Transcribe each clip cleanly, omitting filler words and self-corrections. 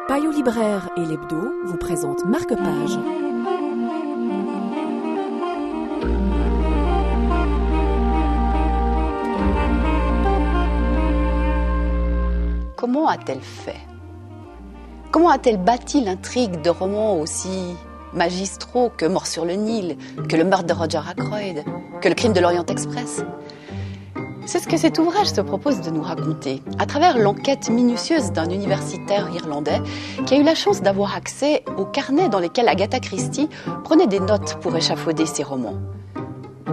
Payot Libraire et l'Hebdo vous présentent Marque-Page. Comment a-t-elle fait? Comment a-t-elle bâti l'intrigue de romans aussi magistraux que Mort sur le Nil, que Le meurtre de Roger Ackroyd, que Le crime de l'Orient Express? C'est ce que cet ouvrage se propose de nous raconter, à travers l'enquête minutieuse d'un universitaire irlandais qui a eu la chance d'avoir accès aux carnets dans lesquels Agatha Christie prenait des notes pour échafauder ses romans.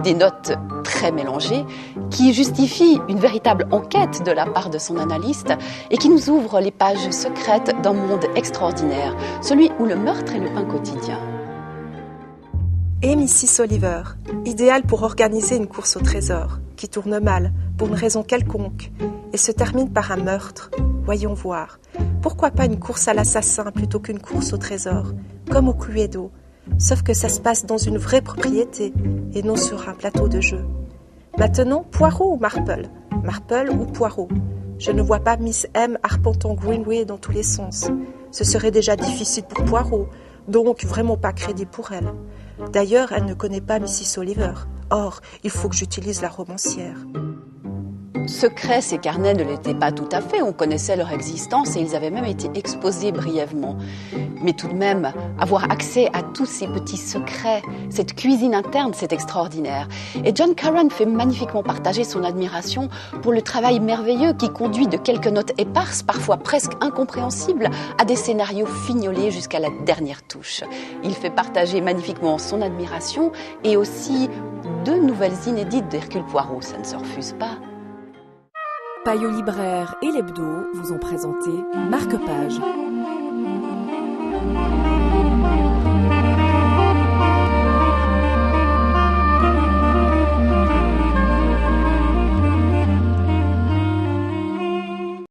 Des notes très mélangées qui justifient une véritable enquête de la part de son analyste et qui nous ouvrent les pages secrètes d'un monde extraordinaire, celui où le meurtre est le pain quotidien. Et Mrs. Oliver, idéale pour organiser une course au trésor, qui tourne mal, pour une raison quelconque, et se termine par un meurtre. Voyons voir. Pourquoi pas une course à l'assassin plutôt qu'une course au trésor, comme au Cluedo, sauf que ça se passe dans une vraie propriété, et non sur un plateau de jeu. Maintenant, Poirot ou Marple? Marple ou Poirot? Je ne vois pas Miss M arpentant Greenway dans tous les sens. Ce serait déjà difficile pour Poirot, donc vraiment pas crédible pour elle. D'ailleurs, elle ne connaît pas Mrs. Oliver. Or, il faut que j'utilise la romancière. Secrets, ces carnets ne l'étaient pas tout à fait. On connaissait leur existence et ils avaient même été exposés brièvement. Mais tout de même, avoir accès à tous ces petits secrets, cette cuisine interne, c'est extraordinaire. Et John Curran fait magnifiquement partager son admiration pour le travail merveilleux qui conduit de quelques notes éparses, parfois presque incompréhensibles, à des scénarios fignolés jusqu'à la dernière touche. Il fait partager magnifiquement son admiration et aussi deux nouvelles inédites d'Hercule Poirot, ça ne se refuse pas. Payot Libraire et l'Hebdo vous ont présenté Marque-Page.